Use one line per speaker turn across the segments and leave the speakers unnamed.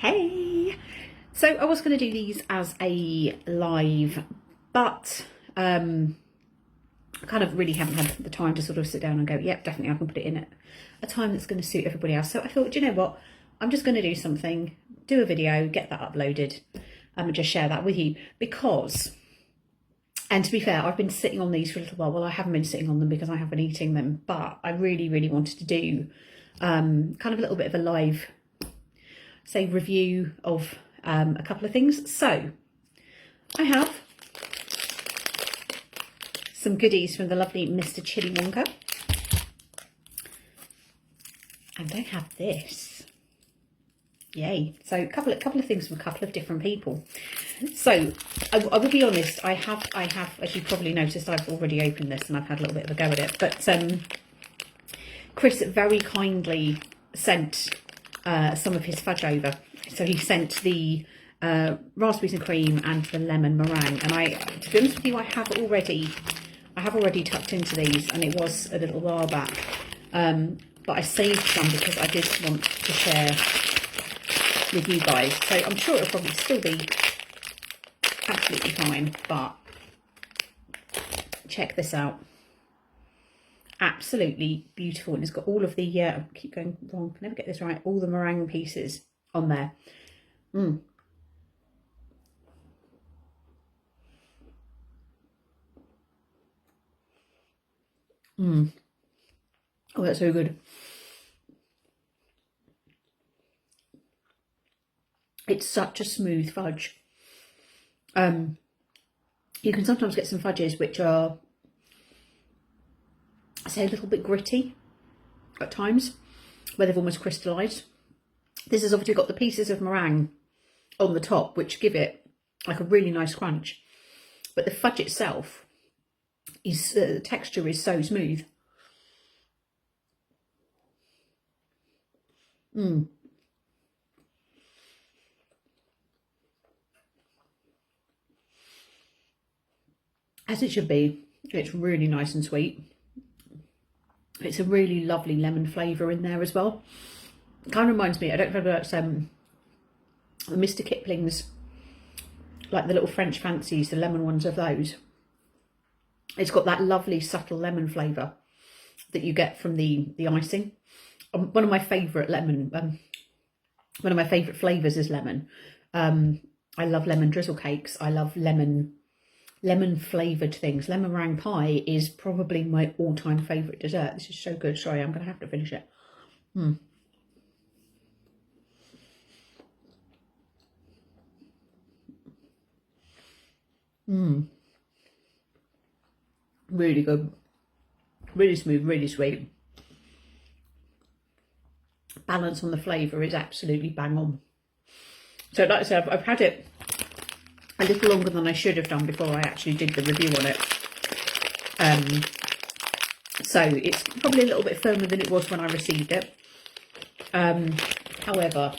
Hey! So I was going to do these as a live, but I kind of really haven't had the time to sort of sit down and go, yep, definitely I can put it in at a time that's going to suit everybody else. So I thought, do you know what? I'm just going to do something, do a video, get that uploaded, and just share that with you because, and to be fair, I've been sitting on these for a little while. Well, I haven't been sitting on them because I have been eating them, but I really, really wanted to do kind of a little bit of a live, say, review of a couple of things. So I have some goodies from the lovely Mr. Chilli Wonka, and I have this. Yay! So a couple of things from a couple of different people. So I will be honest, I have, as you probably noticed, I've already opened this and I've had a little bit of a go at it. But Chris very kindly sent some of his fudge over. So he sent the raspberries and cream and the lemon meringue. And to be honest with you, I have already tucked into these, and it was a little while back. But I saved some because I did want to share with you guys. So I'm sure it'll probably still be absolutely fine, but check this out. Absolutely beautiful, and it's got all of the I keep going wrong, can never get this right, all the meringue pieces on there. Oh, that's so good. It's such a smooth fudge. You can sometimes get some fudges which are, I say, a little bit gritty at times, where they've almost crystallised. This has obviously got the pieces of meringue on the top, which give it like a really nice crunch. But the fudge itself is, the texture is so smooth. As it should be. It's really nice and sweet. It's a really lovely lemon flavour in there as well. It kind of reminds me, I don't know if it's Mr. Kipling's, like the little French fancies, the lemon ones of those. It's got that lovely subtle lemon flavour that you get from the icing. One of my favourite one of my favourite flavours is lemon. I love lemon drizzle cakes. I love lemon flavoured things. Lemon meringue pie is probably my all-time favourite dessert. This is so good. Sorry, I'm going to have to finish it. Really good. Really smooth, really sweet. Balance on the flavour is absolutely bang on. So like I said, I've had it a little longer than I should have done before I actually did the review on it. So it's probably a little bit firmer than it was when I received it. However,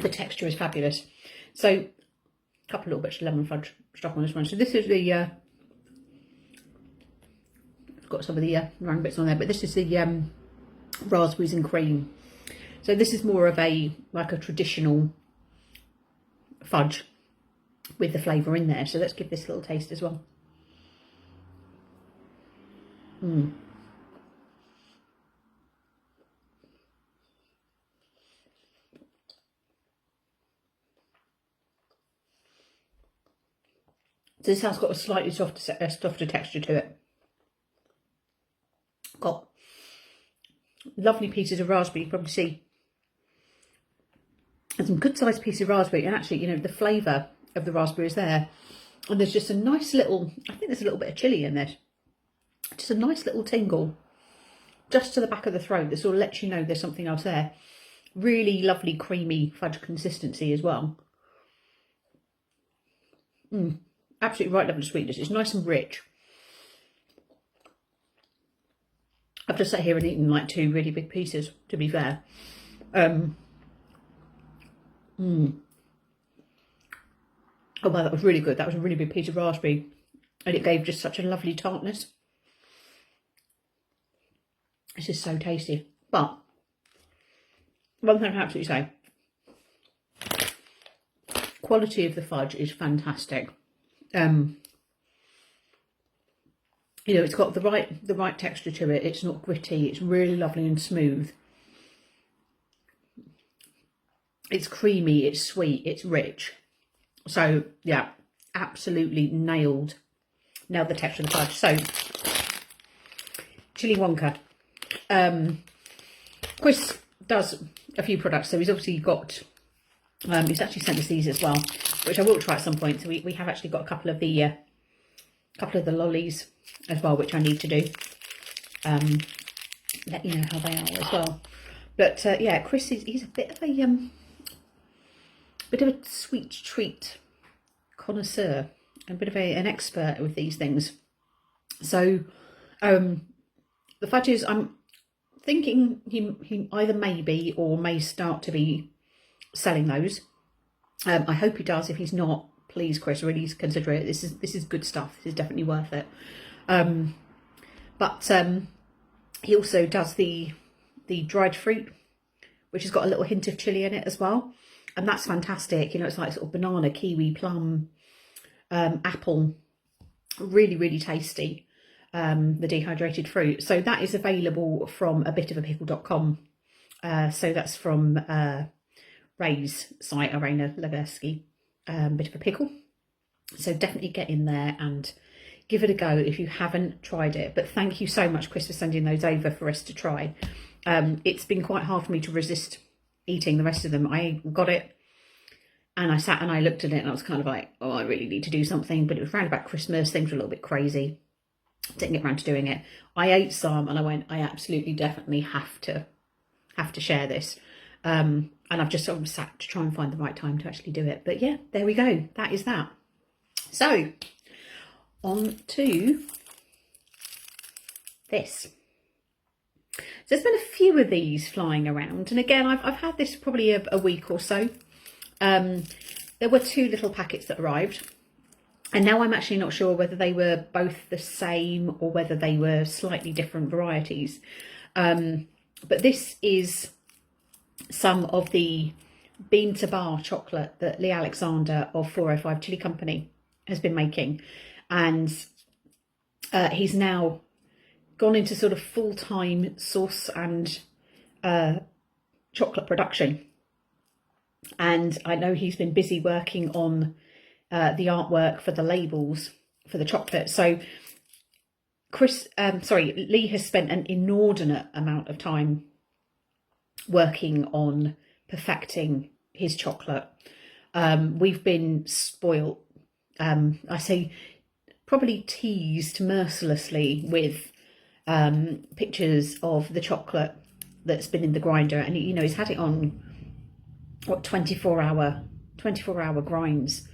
the texture is fabulous. So a couple little bits of lemon fudge stuck on this one. So this is the it's got some of the meringue bits on there, but this is the raspberries and cream. So this is more of a like a traditional fudge with the flavour in there. So let's give this a little taste as well. So this has got a slightly softer texture to it. Got lovely pieces of raspberry, you probably see. And some good sized pieces of raspberry, and actually, you know, the flavour of the raspberry is there. And there's just a nice little, I think there's a little bit of chilli in this. Just a nice little tingle just to the back of the throat that sort of lets you know there's something else there. Really lovely creamy fudge consistency as well. Absolutely right level of sweetness. It's nice and rich. I've just sat here and eaten like two really big pieces, to be fair. Oh wow, that was really good. That was a really big piece of raspberry, and it gave just such a lovely tartness. This is so tasty. But one thing I can absolutely say, quality of the fudge is fantastic. You know, it's got the right texture to it. It's not gritty. It's really lovely and smooth. It's creamy. It's sweet. It's rich. So yeah, absolutely nailed the texture of the fudge. So Chillee Wonka. Chris does a few products, so he's obviously got. He's actually sent us these as well, which I will try at some point. So we have actually got a couple of the lollies as well, which I need to do. Let you know how they are as well. But yeah, Chris he's a bit of a sweet treat connoisseur, and a bit of an expert with these things. So the fudges, I'm thinking he either may be or may start to be selling those. I hope he does. If he's not, please, Chris, really consider it. This is good stuff. This is definitely worth it. But he also does the dried fruit, which has got a little hint of chili in it as well, and that's fantastic. You know, it's like sort of banana, kiwi, plum, apple, really tasty. The dehydrated fruit. So that is available from abitofapickle.com. So that's from Ray's site, Arena Leversky, Bit of a Pickle. So definitely get in there and give it a go if you haven't tried it. But thank you so much, Chris, for sending those over for us to try. It's been quite hard for me to resist eating the rest of them. I got it and I sat and I looked at it and I was kind of like, oh, I really need to do something. But it was around about Christmas. Things were a little bit crazy. Didn't get around to doing it. I ate some and I went, I absolutely definitely have to share this. And I've just sort of sat to try and find the right time to actually do it. But yeah, there we go. That is that. So on to this. So there's been a few of these flying around, and again, I've had this probably a week or so. There were 2 little packets that arrived, and now I'm actually not sure whether they were both the same or whether they were slightly different varieties. But this is some of the bean to bar chocolate that Lee Alexander of 405 Chilee Company has been making, and he's now gone into sort of full-time sauce and chocolate production. And I know he's been busy working on the artwork for the labels for the chocolate. So Lee has spent an inordinate amount of time working on perfecting his chocolate. We've been spoilt. I say probably teased mercilessly with pictures of the chocolate that's been in the grinder, and you know, he's had it on what 24-hour grinds.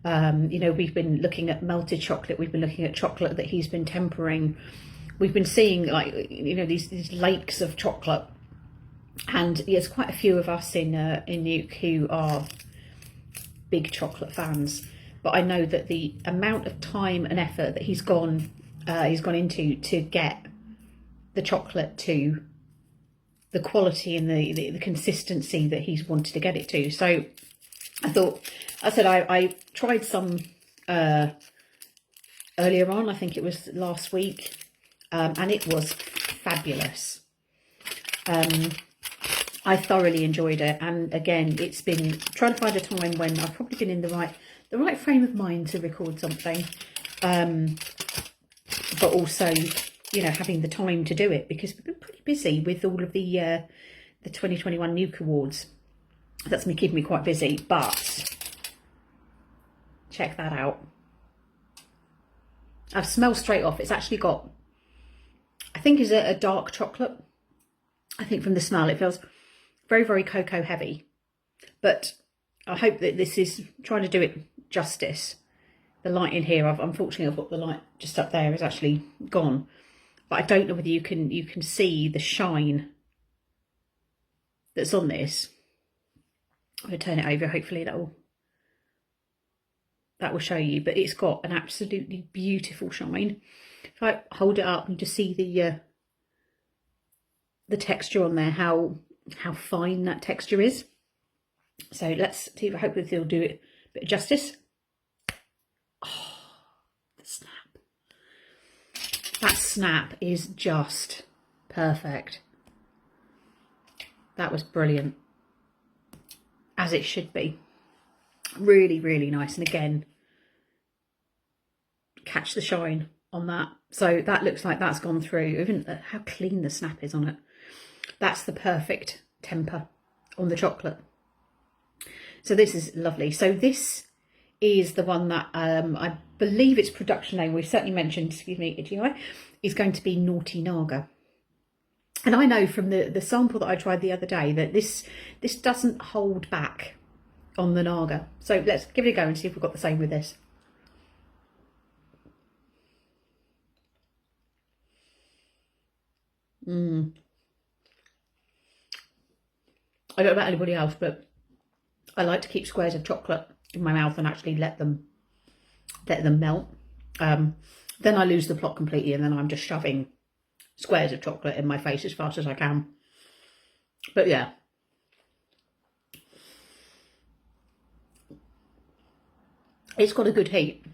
You know, we've been looking at melted chocolate, we've been looking at chocolate that he's been tempering, we've been seeing, like, you know, these lakes of chocolate. And there's quite a few of us in NEUK who are big chocolate fans, but I know that the amount of time and effort that he's gone into to get the chocolate to the quality and the consistency that he's wanted to get it to. So I tried some earlier on, I think it was last week, and it was fabulous. I thoroughly enjoyed it, and again, it's been trying to find a time when I've probably been in the right frame of mind to record something, but also, you know, having the time to do it, because we've been pretty busy with all of the 2021 NEUK awards. That's been keeping me quite busy, but check that out. I've smelled straight off. It's actually got, I think, is a dark chocolate. I think from the smell it feels very, very cocoa heavy, but I hope that this is trying to do it justice. The light in here, unfortunately I've got the light just up there, is actually gone, but I don't know whether you can see the shine that's on this. I'm going to turn it over, hopefully that will show you, but it's got an absolutely beautiful shine. If I hold it up and just see the texture on there, how fine that texture is. So let's see, hopefully they'll do it bit of justice. Oh, the snap. That snap is just perfect. That was brilliant. As it should be. Really, really nice. And again, catch the shine on that. So that looks like that's gone through. Even how clean the snap is on it. That's the perfect temper on the chocolate. So this is lovely. So this is the one that I believe its production name, we've certainly mentioned, excuse me, itchy eye, is going to be Naughty Naga. And I know from the sample that I tried the other day that this doesn't hold back on the Naga. So let's give it a go and see if we've got the same with this. I don't know about anybody else, but I like to keep squares of chocolate in my mouth and actually let them melt. Then I lose the plot completely, and then I'm just shoving squares of chocolate in my face as fast as I can. But yeah, it's got a good heat.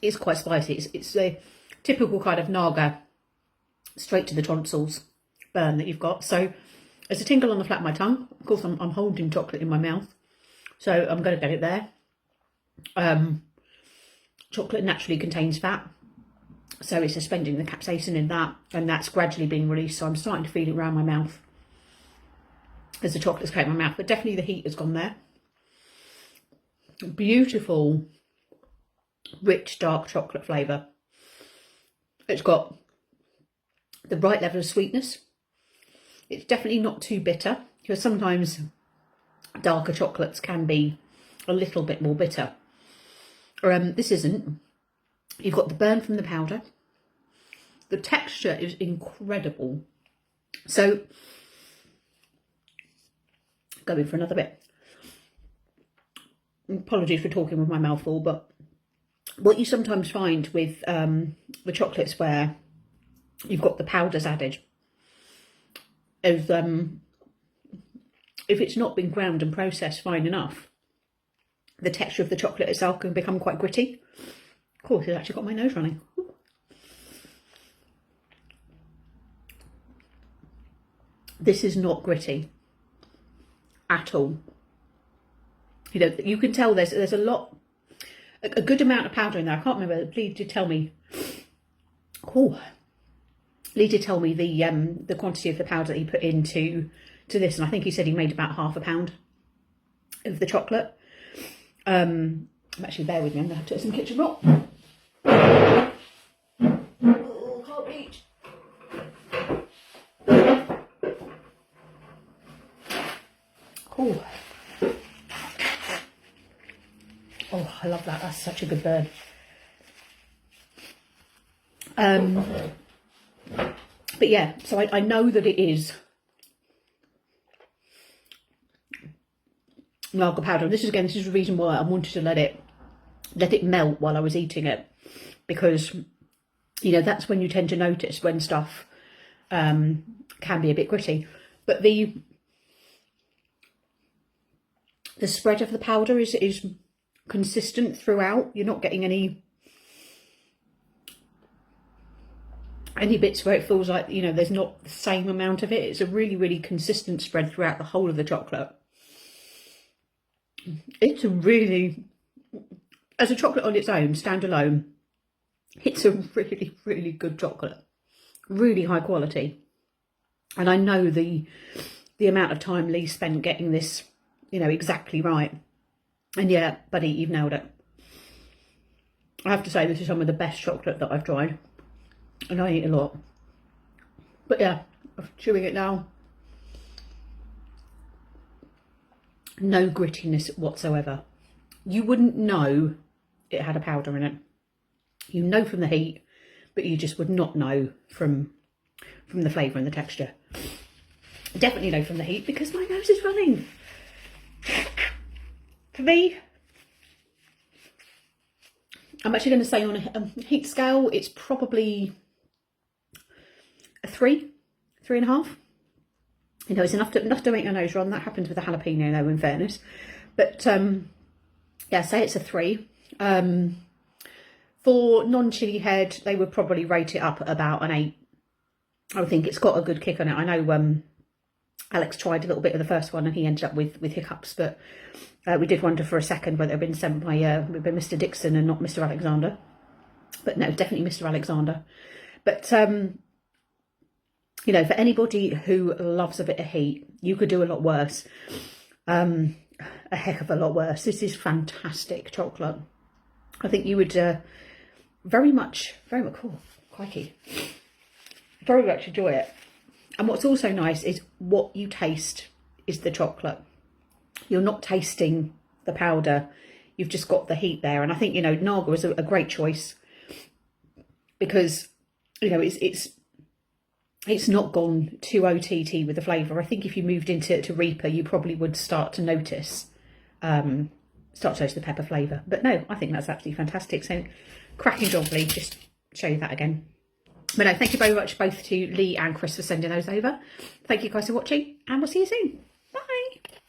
It's quite spicy. It's a typical kind of Naga, straight to the tonsils burn that you've got. So there's a tingle on the flat of my tongue. Of course, I'm holding chocolate in my mouth, so I'm going to get it there. Chocolate naturally contains fat, so it's suspending the capsaicin in that, and that's gradually being released. So I'm starting to feel it around my mouth as the chocolate's came in my mouth, but definitely the heat has gone there. Beautiful, rich, dark chocolate flavour. It's got the right level of sweetness. It's definitely not too bitter, because sometimes darker chocolates can be a little bit more bitter. This isn't. You've got the burn from the powder. The texture is incredible. So, going for another bit. Apologies for talking with my mouth full, but what you sometimes find with the chocolates where you've got the powders added is if it's not been ground and processed fine enough, the texture of the chocolate itself can become quite gritty. Of course, it's actually got my nose running. Ooh. This is not gritty at all. You know, you can tell there's a lot, a good amount of powder in there. I can't remember. Lee did tell me. Oh, Lee did tell me the quantity of the powder that he put into this, and I think he said he made about ½ pound of the chocolate. Actually, bear with me. I'm gonna have to take some kitchen rock. Oh, can't reach. Cool. Oh, I love that. That's such a good burn. But yeah, so I know that it is Naga powder. This is the reason why I wanted to let it melt while I was eating it, because you know that's when you tend to notice when stuff can be a bit gritty. But the spread of the powder is consistent throughout. You're not getting any bits where it feels like, you know, there's not the same amount of it. It's a really, really consistent spread throughout the whole of the chocolate. It's a really, as a chocolate on its own, standalone, it's a really, really good chocolate. Really high quality. And I know the amount of time Lee spent getting this, you know, exactly right. And yeah, buddy, you've nailed it. I have to say, this is some of the best chocolate that I've tried. And I eat a lot. But yeah, I'm chewing it now. No grittiness whatsoever. You wouldn't know it had a powder in it. You know from the heat, but you just would not know from the flavour and the texture. Definitely know from the heat because my nose is running. For me, I'm actually going to say on a heat scale, it's probably a 3.5. You know, it's enough to make your nose run. That happens with a jalapeno though, in fairness. But yeah, say it's a 3. For non-chili head, they would probably rate it up at about an 8. I think it's got a good kick on it. I know Alex tried a little bit of the first one and he ended up with hiccups, but we did wonder for a second whether it had been sent by Mr. Dixon and not Mr. Alexander. But no, definitely Mr. Alexander. But, you know, for anybody who loves a bit of heat, you could do a lot worse. A heck of a lot worse. This is fantastic chocolate. I think you would very much, oh, crikey, very much enjoy it. And what's also nice is what you taste is the chocolate. You're not tasting the powder. You've just got the heat there. And I think, you know, Naga is a great choice because, you know, it's not gone too OTT with the flavour. I think if you moved into Reaper, you probably would start to notice the pepper flavour. But no, I think that's absolutely fantastic. So cracking job, Lee. Just show you that again. But no, thank you very much both to Lee and Chris for sending those over. Thank you guys for watching and we'll see you soon. Bye.